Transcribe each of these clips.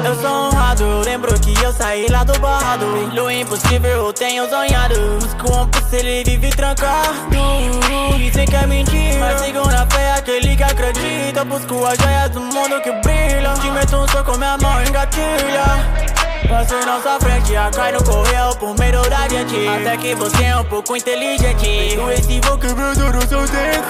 Eu sou honrado, lembro que eu saí lá do barrado. Pelo impossível eu tenho sonhado. Busco um PC, ele vive trancado. Dizem que é mentira, mas sigo na fé aquele que acredita. Busco as joias do mundo que brilham. Te meto um soco, minha mão engatilha. Passo nossa frente, a cai no correio por medo da gente. Até que você é um pouco inteligente. Eu esse vou quebrando nos seus dentes.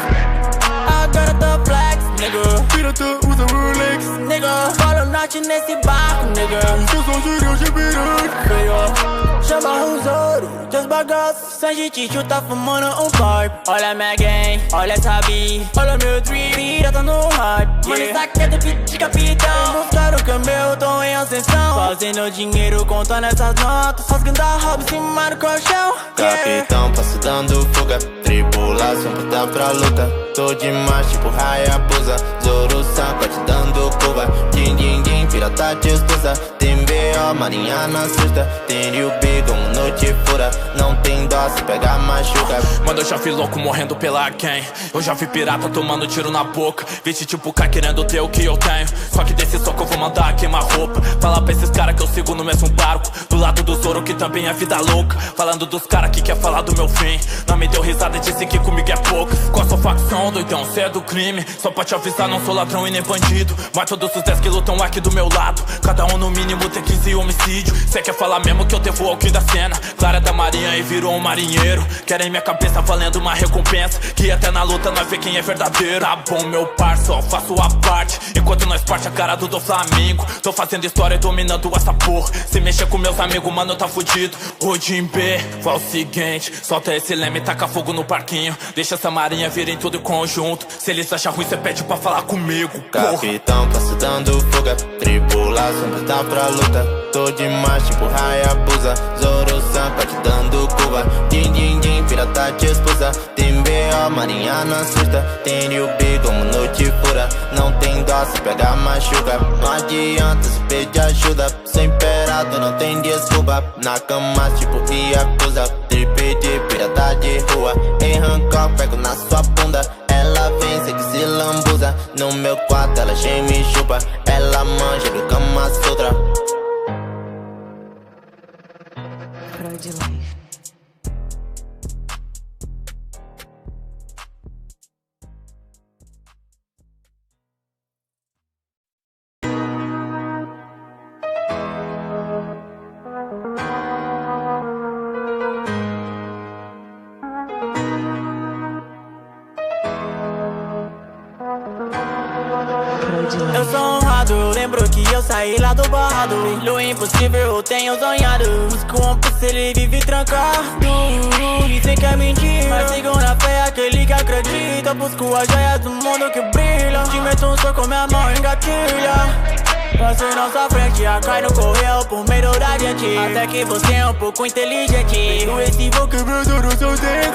Agora tô flex, nigga. Pirata usa Rolex, nigga. Fala norte nesse barco, nigga. Eu sou giro de pirata. Chama os ouro, teus bagaços. Se a gente chuta fumando um pipe. Olha minha gang, olha essa beat. Olha meu dream, pirata no hype. Mano, isso aqui é do beat de capitão. Mostraram que o meu tô em ascensão. Fazendo dinheiro, contando essas notas. Rasgando a roupa em cima do colchão. Capitão, passo dando fuga. Tribulação, puta pra luta. Tô demais, tipo Hayabusa. Zoro-san, te dando curva. Din, din, din, pirata de esposa. Tem B.O., marinha na cesta. Tem Rio Big, noite fura. Não tem dó, se pegar machuca. Mano, eu já vi louco morrendo pela gang. Eu já vi pirata tomando tiro na boca. Vixe tipo cara querendo ter o que eu tenho. Só que desse soco eu vou mandar queimar roupa. Fala pra esses caras que eu sigo no mesmo barco. Do lado do Zoro que também é vida louca. Falando dos caras que quer falar do meu fim. Não me deu risada e disse que comigo é pouco. Qual a sua facção, doidão, cê é do crime. Só pra te avisar, não sou ladrão e nem bandido. Mas todos os 10 que lutam aqui do meu lado. Cada um no mínimo tem 15 homicídio. Cê quer falar mesmo que eu devo ao que da cena. Clara da marinha e virou um marinheiro. Querem minha cabeça valendo uma recompensa. Que até na luta nós vê quem é verdadeiro. Tá bom meu parça, ó, faço a parte. Enquanto nós parte a cara do Flamengo. Tô fazendo história e dominando essa porra. Se mexer com meus amigos, mano, tá fudido. O Jim B, fala o seguinte. Solta esse leme e taca fogo no parquinho. Deixa essa marinha vir em tudo conjunto. Se eles acham ruim, cê pede pra falar comigo, porra. Capitão, passo dando fuga. Tribulação, puta pra luta. Tô demais, tipo Hayabusa. Zoro-san, te dando curva. Din, din, din, pirata de esposa. Tem B.O., marinha na cesta. Tem Rio Big, noite fura. Não tem dó, se pegar machuca. Não adianta se pedir ajuda. Sou imperador, não tem desculpa. Na cama, tipo Yakuza. Tripe de pirata de rua. Em Hancock, pego na sua bunda. Ela vem, sei que se lambuza. No meu quarto, ela geme e chupa. Ela manja do Kama Sutra. Prod Life. Eu sou honrado, lembro que eu saí lá do barrado. Pelo impossível eu tenho sonhado. Busco um PC, ele vive trancado. Dizem que é mentira, mas sigo na fé aquele que acredita. Busco as joias do mundo que brilham. Te meto um soco, minha mão engatilha. Passo nossa frente, a cai no correio por medo da gente. Até que você é um pouco inteligente. Eu esse vou quebrando nos seus dentes.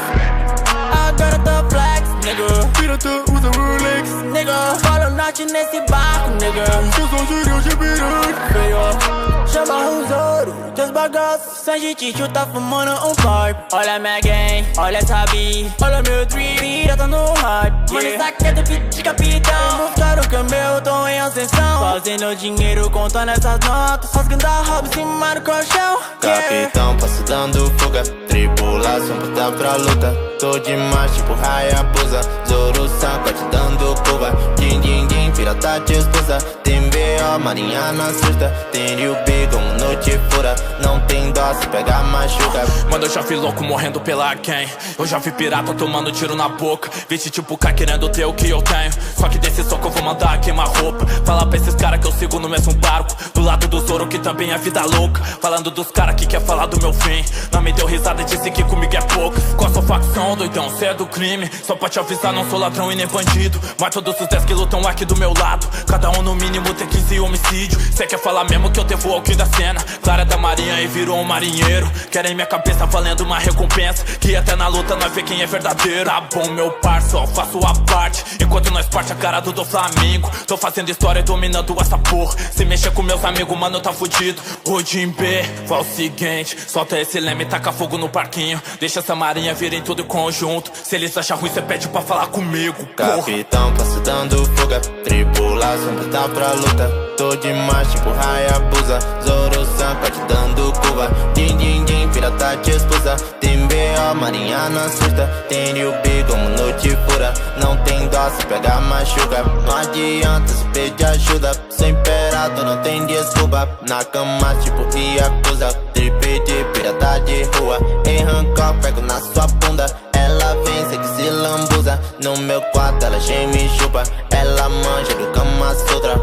Agora tô flex, nigga. Pirata usa Rolex, nigga. Fala norte nesse barco, nigga. Eu sou giro de pirata. Chama os ouro, teus bagaços. Se a gente chuta fumando um pipe. Olha minha gang, olha essa beat. Olha meu dream, pirata no hype. Mano, isso aqui é do beat de capitão. Mostraram que o meu tô em ascensão. Fazendo dinheiro, contando essas notas. Rasgando a roupa em cima do colchão. Capitão, passo dando fuga. Tribulação, puta pra luta. Tô demais, tipo Hayabusa. Zoro-san, te dando curva. Din, din, din, pirata de esposa. Tem B.O., marinha na cesta. Tem Rio Big, noite fura. Não tem dó, se pegar machuca. Mano, eu já vi louco morrendo pela gang. Eu já vi pirata tomando tiro na boca. Vixe tipo cara querendo ter o que eu tenho. Só que desse soco eu vou mandar queimar roupa. Fala pra esses caras que eu sigo no mesmo barco. Do lado do Zoro que também é vida louca. Falando dos caras que quer falar do meu fim. Não me deu risada e disse que comigo é pouco. Qual a sua facção, doidão, cê é do crime. Só pra te avisar, não sou ladrão e nem bandido. Mas todos os 10 que lutam aqui do meu lado. Cada um no mínimo tem 15 homicídio. Cê quer falar mesmo que eu devo ao que da cena. Clara da marinha e virou um marinheiro. Querem minha cabeça valendo uma recompensa. Que até na luta nós vê quem é verdadeiro. Tá bom meu parça, ó, faço a parte. Enquanto nós parte a cara do Flamengo. Tô fazendo história e dominando essa porra. Se mexer com meus amigos, mano, tá fudido. O Jim B, fala o seguinte. Solta esse leme e taca fogo no parquinho. Deixa essa marinha vir em tudo conjunto. Se eles acham ruim, cê pede pra falar comigo, porra. Capitão, passo dando fuga. Tribulação, puta pra luta. Tô demais, tipo Hayabusa. Zoro-san, te dando curva. Din, din, din, pirata te expulsa. Tem B.O., marinha na surta. Tem Ryubi como noite fura. Não tem dó, se pegar machuca. Não adianta se pedir ajuda. Sou imperador, não tem desculpa. Na cama, tipo Yakuza. Tripe de pirata de rua. Em Hancock, pego na sua bunda. Ela vem, sei que se lambuza. No meu quarto, ela geme e chupa. Ela manja do Kama Sutra.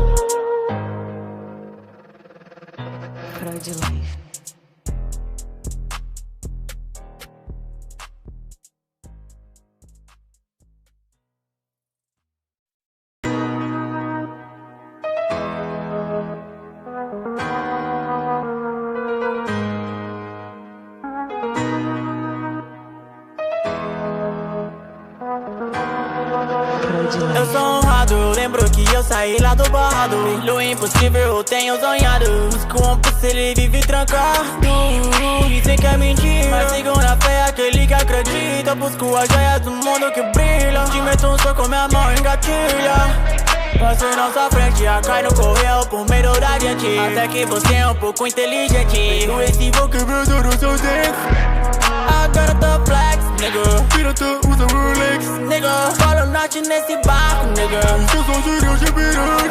Pride Life. Eu sou honrado, lembro que eu saí lá do barrado. No impossível eu tenho sonhado. Busco um PC, ele vive trancado. Dizem que é mentira, mas sigo na fé aquele que acredita. Busco as joias do mundo que brilha. Te meto um soco, minha mão engatilha. Passo nossa frente, a cai no correio por meio da gente. Até que você é um pouco inteligente. O esse vou quebrando no seu dente. I got the flex, nigga. Pirata usa Rolex, nigga. Fala norte nesse barco, nigga. Eu sou gíria de piranha.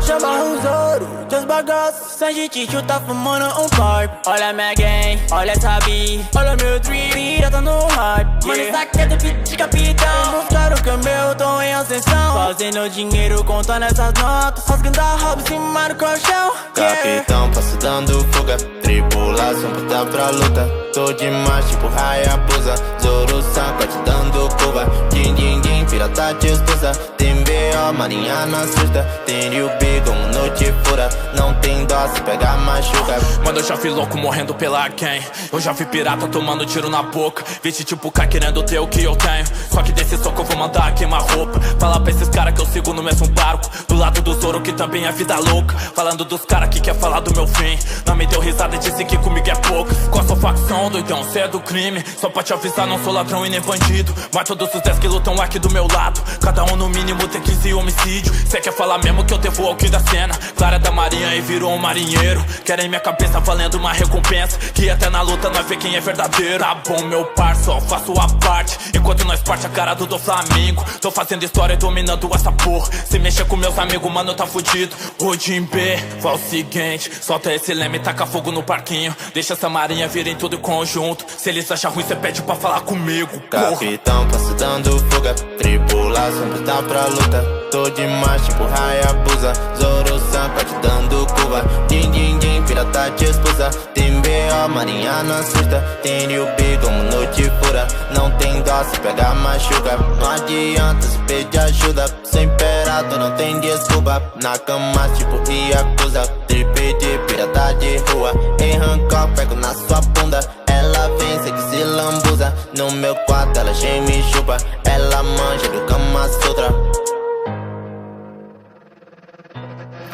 Chama os ouro, teus bagaços. Sem gente chuta fumando um pipe. Olha minha gang, olha essa bi. Olha meu dream, pirata no hype. Mano, isso aqui é do beat de capitão. Buscar o câmbio, tô em ascensão. Fazendo dinheiro, contando essas notas. Rasgando a roupa em cima do colchão. Capitão, passo dando fuga. Tripulação puta pra luta. Tô demais, tipo Hayabusa. Zoro-san, te dando curva. Din, din, din, pirata te expulsa. Tem B.O., marinha na surta. Tem Ryubi como noite fura. Não tem dó, se pegar machuca. Mano, eu já vi louco morrendo pela gang. Eu já vi pirata tomando tiro na boca. Vixe tipo K querendo ter o que eu tenho. Só que desse soco eu vou mandar queimar roupa. Fala pra esses caras que eu sigo no mesmo barco. Do lado do Zoro que também é vida louca. Falando dos caras que quer falar do meu fim. Não me deu risada e disse que comigo é pouco. Com a sua facção, doidão, cê é do crime. Só pra te avisar, não sou ladrão e nem bandido. Mas todos os 10 que lutam aqui do meu lado. Cada um no mínimo tem 15 homicídio. Cê quer falar mesmo que eu devo ao que da cena. Clara da marinha e virou um marinheiro. Querem minha cabeça valendo uma recompensa. Que até na luta nós vê quem é verdadeiro. Tá bom meu parça, eu faço a parte. Enquanto nós parte a cara do Flamengo. Tô fazendo história e dominando essa porra. Se mexer com meus amigos, mano, tá fudido. O Jim B, faz o seguinte. Solta esse leme e taca fogo no parquinho. Deixa essa marinha vir em tudo em conjunto. Se eles acham ruim, cê pede pra falar comigo, porra. Capitão, passo dando fuga. Tripulação puta pra luta. Tô demais, tipo Hayabusa. Zoro-san, te dando curva. Din, din, din, pirata te expulsa. Tem B.O., marinha na surta. Tem Ryubi como noite fura. Não tem dó, se pegar machuca. Não adianta se pedir ajuda. Sou imperador, não tem desculpa. Na cama, tipo Yakuza. Tripe de pirata de rua. Em Hancock, pego na sua bunda. Ela vem, sei que se lambuza. No meu quarto, ela geme e chupa. Ela manja do Kama Sutra.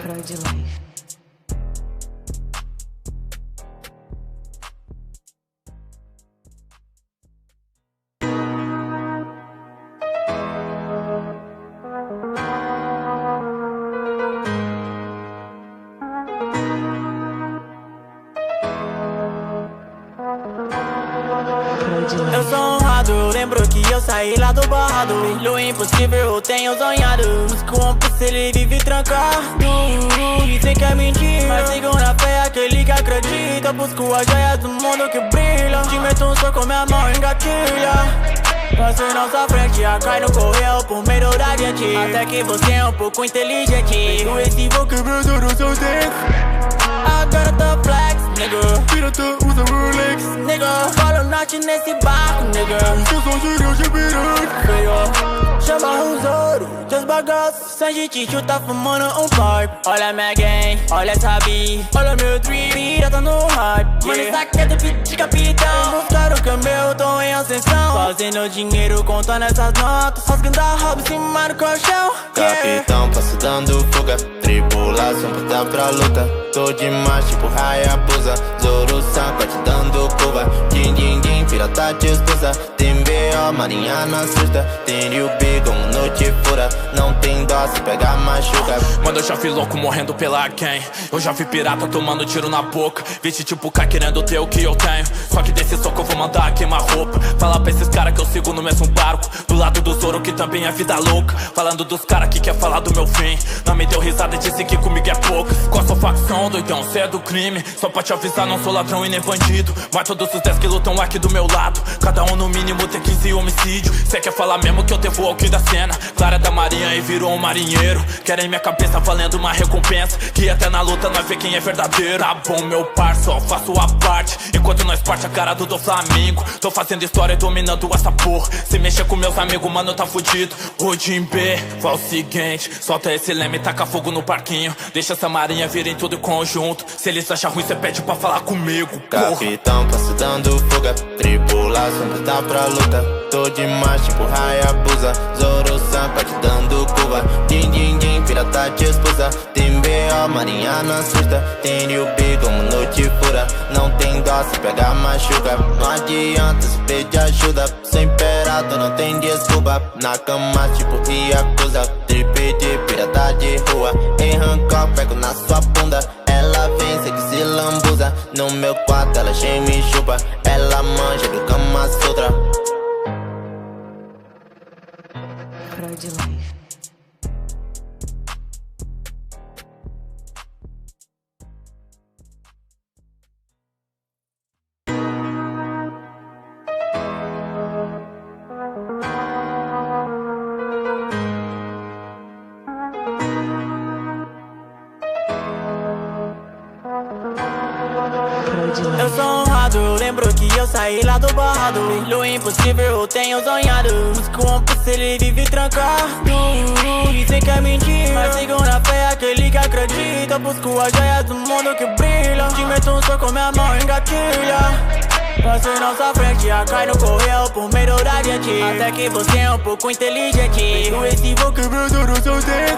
Pride Life. Eu sou honrado, lembro que eu saí lá do barrado. No impossível eu tenho sonhado. Busco um PC, ele vive trancado. Dizem que é mentira, mas sigo na fé aquele que acredita. Busco as joias do mundo que brilha. Te meto um soco, minha mão engatilha. Passo nossa frente, a cai no correio por meio da gente. Até que você é um pouco inteligente. Com esse vou quebrando no seu dente. I got the flex, nigga. Pirata usa Rolex, nigga. Fala norte nesse barco, nigga. Eu sou gíria de piranha. Chama os ouro, teus bagaços. Sem gente chuta fumando um pipe. Olha minha gang, olha essa bi. Olha meu dream, pirata no hype. Mano, isso aqui é do beat de capitão. Buscar o câmbio, tô em ascensão. Fazendo dinheiro, contando essas notas. Rasgando a roupa em cima do colchão. Capitão, passo dando fuga. Tripulação puta pra luta. Tô demais, tipo Hayabusa. Zoro-san, te dando curva. Din, din, din, pirata te escusa. Tem B.O., marinha na susta. Tem Ryu B como noite fura. Não tem dó, se pegar machuca. Mano, eu já vi louco morrendo pela quem. Eu já vi pirata tomando tiro na boca. Vixe tipo K querendo ter o que eu tenho. Só que desse soco eu vou mandar queimar roupa. Falar pra esses caras que eu sigo no mesmo barco. Do lado do Zoro que também é vida louca. Falando dos caras que quer falar do meu fim. Não me deu risada e disse que comigo é pouco. Qual a sua facção, doidão, cê é do crime. Só pra te avisar, não sou ladrão e nem bandido. Mas todos os 10 que lutam aqui do meu lado. Cada um no mínimo tem 15 homicídio. Cê quer falar mesmo que eu te vou ao que da cena. Clara da marinha e virou um marinheiro. Querem minha cabeça valendo uma recompensa. Que até na luta nós vê quem é verdadeiro. Tá bom meu parça, só faço a parte. Enquanto nós parte a cara do Flamengo. Tô fazendo história e dominando essa porra. Se mexer com meus amigos, mano, tá fudido. O Jim B, fala o seguinte. Solta esse leme e taca fogo no parquinho. Deixa essa marinha vir em tudo conjunto. Se eles acham ruim, cê pede pra falar comigo, porra. Capitão, passo dando fuga. Tripulação presta pra luta. Tô demais, tipo Hayabusa. Zoro-san, te dando curva. Din, din, din, pirata te escusa. Tem B.O., marinha na susta. Tem Ryu B como noite fura. Não tem dó, se pegar machuca. Não adianta se pedir ajuda. Sou imperador, não tem desculpa. Na cama, tipo Yakuza. Tripe de pirata de rua. Em Hancock, pego na sua bunda. Ela vem, sei que se lambuza. No meu quarto, ela cheia me chupa. Ela manja do Kama Sutra. Prod Life. Eu sou honrado, eu lembro que eu saí lá do barrado. Pelo impossível eu tenho sonhado. Busco um PC, ele vive trancado. Dizem que é mentira, mas sigo na fé aquele que acredita. Busco a joia do mundo que brilha. Te meto um soco, minha mão engatilha. Passo nossa frente, a cai no correio por medo da gente. Até que você é um pouco inteligente. Com esse vou quebrando nos seus dentes.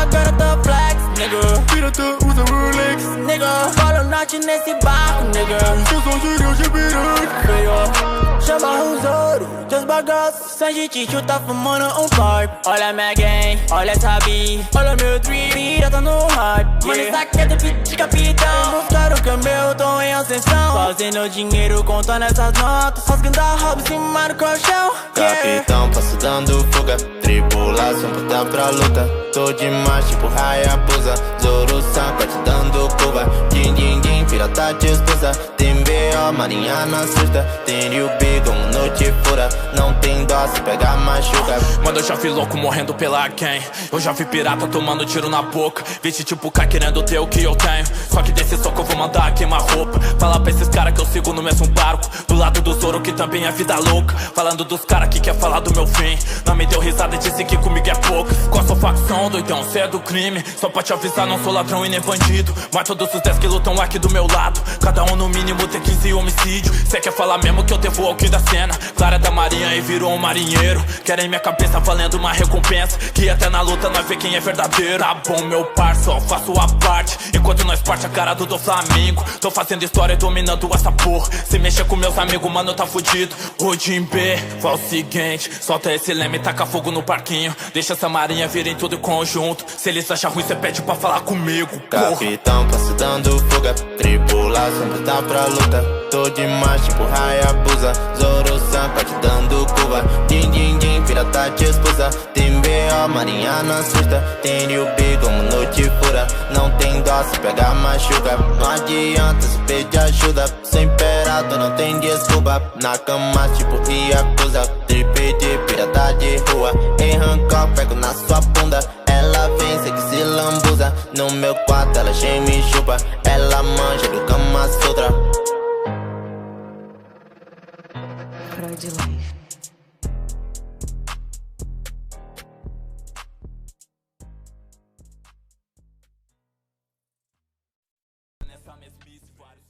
Agora tô flex, nigga. Pirata usa Rolex, nigga. Fala norte nesse barco, nigga. Eu sou gíria de pirata. Chama o Zoro, teus bagaços. Sanji Tichu tá fumando um pipe. Olha minha gang, olha essa B. Olha meu dream, pirata no hype. Mano, isso aqui é do beat de capitão. Buscaram o câmbio, tô em ascensão. Fazendo dinheiro, contando essas notas. Rasgando a roupa em cima do colchão. Capitão, passo dando fuga. Tripulação presta pra luta. Tô demais, tipo Hayabusa. Zoro-san, te dando curva. Din, din, din, pirata te escusa. Tem B.O., marinha na susta. Tem Ryu B como noite fura. Não tem dó, se pegar machuca. Mano, eu já vi louco morrendo pela quem. Eu já vi pirata tomando tiro na boca. Vixe tipo K querendo ter o que eu tenho. Só que desse soco eu vou mandar queimar roupa. Falar pra esses caras que eu sigo no mesmo barco. Do lado do Zoro que também é vida louca. Falando dos caras que quer falar do meu fim. Não me deu risada e disse que comigo é pouco. Qual a sua facção, doidão, cê é do crime. Só pra te avisar, não sou ladrão e nem bandido. Mas todos os 10 que lutam aqui do meu lado. Cada um no mínimo tem 15 homicídio. Cê quer falar mesmo que eu te vou ao que da cena. Clara da marinha e virou um marinheiro. Querem minha cabeça valendo uma recompensa. Que até na luta nós vê quem é verdadeiro. Tá bom meu parça, só faço a parte. Enquanto nós parte a cara do Flamengo. Tô fazendo história e dominando essa porra. Se mexer com meus amigos, mano, tá fudido. O Jim B, fala o seguinte. Solta esse leme e taca fogo no parquinho. Deixa essa marinha vir em tudo conjunto. Se eles acham ruim, cê pede pra falar comigo, porra. Capitão, passo dando fuga. Tripulação presta pra luta. Tô demais, tipo Hayabusa. Zoro-san, te dando curva. Din, din, din, pirata te escusa. Tem B.O., marinha na susta. Tem Ryu B como noite fura. Não tem dó, se pegar machuca. Não adianta se pedir ajuda. Sou imperador, não tem desculpa. Na cama, tipo Yakuza. Tripe de pirata de rua. Em Hancock, pego na sua bunda. Ela vem, sei que se lambuza. No meu quarto, ela cheia me chupa. Ela manja do Kama Sutra. Prod Life. Nessa mesmice, vários.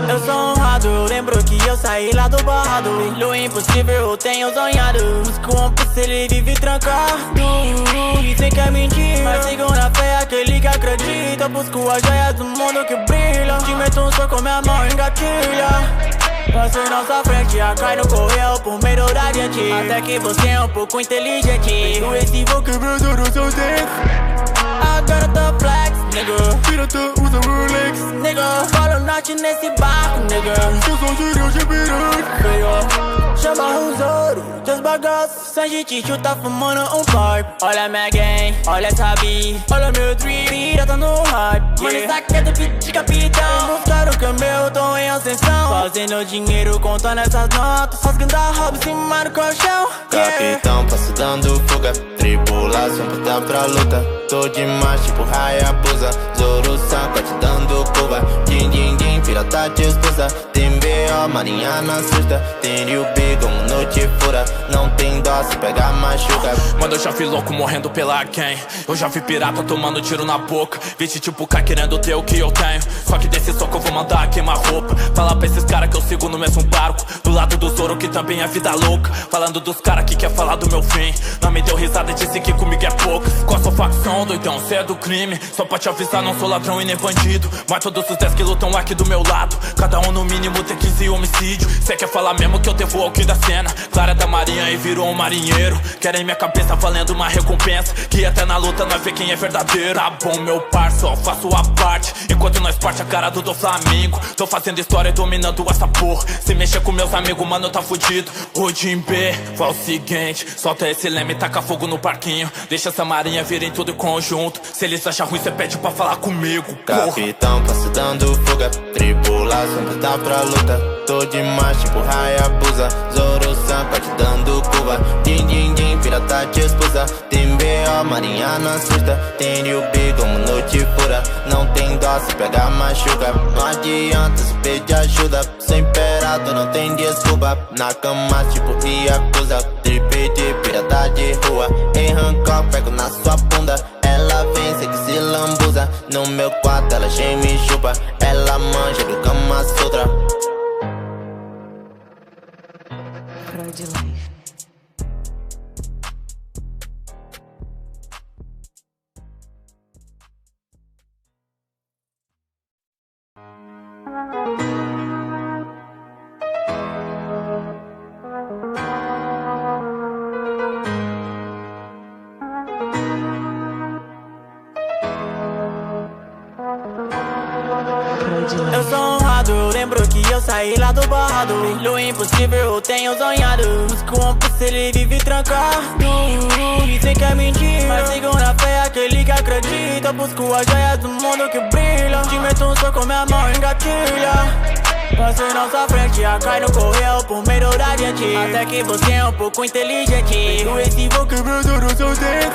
Eu sou honrado, eu lembro que eu saí lá do barrado. Pelo impossível eu tenho sonhado. Busco um PC, ele vive trancado. Dizem que é mentira, mas sigo na fé aquele que acredita. Busco as joias do mundo que brilham. Te meto um soco, minha mão engatilha. Passei nossa frente, a cai no correio por medo da gente. Até que você é um pouco inteligente. Com esse voo quebrando no seu dente. Agora tô flex, nigga. Pirata usa Rolex, nigga. Fala norte nesse barco, nigga. Eu sou gíria de pirata, feio. Chama os ouro, teus bagaços. Sem gente chuta fumando um pipe. Olha minha gang, olha essa bi. Olha meu dream, pirata no hype. Mano, isso aqui é do beat de capitão. Mostraram que é meu, tô em ascensão. Fazendo dinheiro, contando essas notas. Rasgando a roupa em cima do colchão. Capitão, passo dando fuga. Tripulação puta pra luta. Tô demais, tipo Hayabusa. Zoro-san, te dando curva. Din, din, din, pirata te expulsa. Tem B.O., marinha na susta. Tem Rio B como noite fura. Não tem dó, se pegar machuca. Mano, eu já vi louco morrendo pela quem. Eu já vi pirata tomando tiro na boca. Vi tipo K querendo ter o que eu tenho. Só que desse soco eu vou mandar queimar roupa. Fala pra esses caras que eu sigo no mesmo barco. Do lado do Zoro que também é vida louca. Falando dos caras que quer falar do meu fim. Não me deu risada e disse que comigo é pouco. Qual a sua facção, doidão, cê é do crime. Só pra te avisar, não sou ladrão e nem bandido. Mas todos os 10 que lutam aqui do meu lado. Cada um no mínimo tem 15 homicídio. Cê quer falar mesmo que eu te vou ao que da cena. Clara da marinha e virou um marinheiro. Querem minha cabeça valendo uma recompensa. Que até na luta nós vê quem é verdadeiro. Tá bom, meu parça, só faço a parte. Enquanto nós parte a cara do Flamengo. Tô fazendo história e dominando essa porra. Se mexer com meus amigos, mano, tá fudido. O Jim B, fala o seguinte. Solta esse leme e taca fogo no parquinho. Deixa essa marinha vir em tudo conjunto. Se eles acham ruim, cê pede pra falar comigo, porra. Capitão, passo dando fuga. Tripulação puta pra luta. Tô demais, tipo Hayabusa. Zoro-san, te dando curva. Din, din, din, pirata te expulsa. Tem B.O., marinha na susta. Tem Rio B como noite fura. Não tem dó, se pegar machuca. Não adianta se pedir ajuda. Sou imperador, não tem desculpa. Na cama, tipo Yakuza. Tripe de pirata de rua. Em Hancock, pego na sua bunda. Ela vem, sei que se lambuza. No meu quarto, ela geme e chupa. Ela manja do Kama Sutra. Prod Life. Eu sou honrado, eu lembro que eu saí lá do barrado. Pelo impossível eu tenho sonhado. Busco um PC, ele vive trancado. Dizem que é mentira, mas sigo na fé aquele que acredita. Busco as joias do mundo que brilham. Te meto um soco, minha mão engatilha. Passei nossa frente, a cai no correio por medo da gente. Até que você é um pouco inteligente. Com esse voo quebrando no seu dente.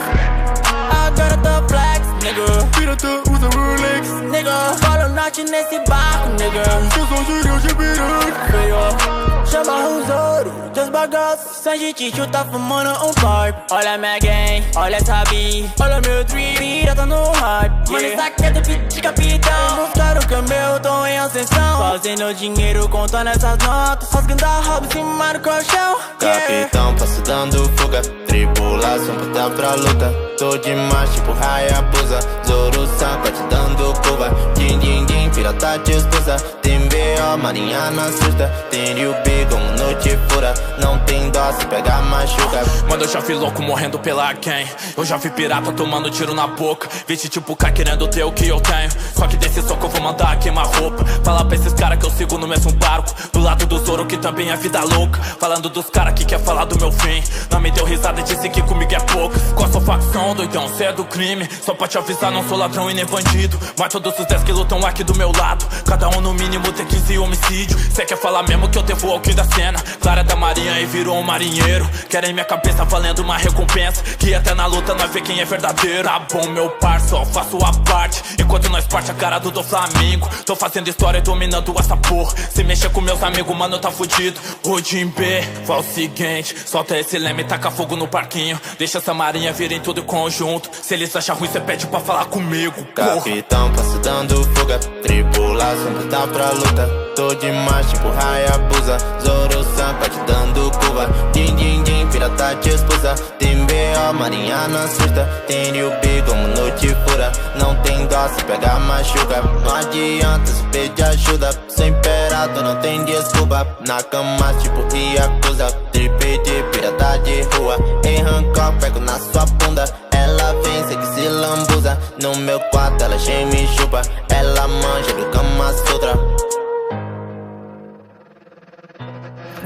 Agora tô flex, nigga. Pirata usa Rolex, nigga. Fala norte nesse barco, nigga. Eu sou gíria de pirata, feio. Chama os ouro, teus bagaços. Sem gente chuta fumando um pipe. Olha minha gang, olha essa bi. Olha meu dream, pirata no hype. Mano, isso aqui é do beat de capitão. Mostraram que é meu, tô em ascensão. Fazendo dinheiro, contando essas notas. Rasgando a roupa em cima do colchão. Capitão, passo dando fuga. Tripulação puta pra luta. Tô demais, tipo Hayabusa. Zoro-san, te dando curva. Din, din, din, pirata te expulsa. Tem B.O., marinha na susta. Tem Rio B como noite fura. Não tem dó, se pegar machuca. Mano, eu já vi louco morrendo pela quem. Eu já vi pirata tomando tiro na boca. Vi tipo K querendo ter o que eu tenho. Só que desse soco eu vou mandar queimar roupa. Fala pra esses caras que eu sigo no mesmo barco. Do lado do Zoro que também é vida louca. Falando dos caras que quer falar do meu fim. Não me deu risada e disse que comigo é pouco. Qual a sua facção, doidão, cê é do crime. Só pra te avisar, não sou ladrão e nem bandido. Mas todos os 10 que lutam aqui do meu lado. Cada um no mínimo tem 15 homicídio. Cê quer falar mesmo que eu te vou ao que da cena. Clara da marinha e virou um marinheiro. Querem minha cabeça valendo uma recompensa. Que até na luta nós vê quem é verdadeiro. Tá bom, meu parça, só faço a parte. Enquanto nós parte a cara do Flamengo. Tô fazendo história e dominando essa porra. Se mexer com meus amigos, mano, tá fudido. O Jim B, fala o seguinte. Solta esse leme e taca fogo no parquinho. Deixa essa marinha vir em tudo conjunto. Se eles acham ruim, cê pede pra falar comigo, porra. Capitão, passo dando fuga. Tripulação puta pra luta. tô demais, tipo Hayabusa. Zoro-san, tá te dando curva. Din, din, din, pirata te expulsa. Tem B.O., marinha não assusta. Tem Liu B como noite fura. Não tem dó, se pegar machuca. Não adianta se pedir ajuda. Sou imperador, não tem desculpa. Na cama, tipo Yakuza. Tripe de pirata de rua. Em Hancock, pego na sua bunda. Ela vem, sei que se lambuza. No meu quarto, ela geme e chupa. Ela manja do Kama Sutra.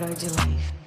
Prod Life.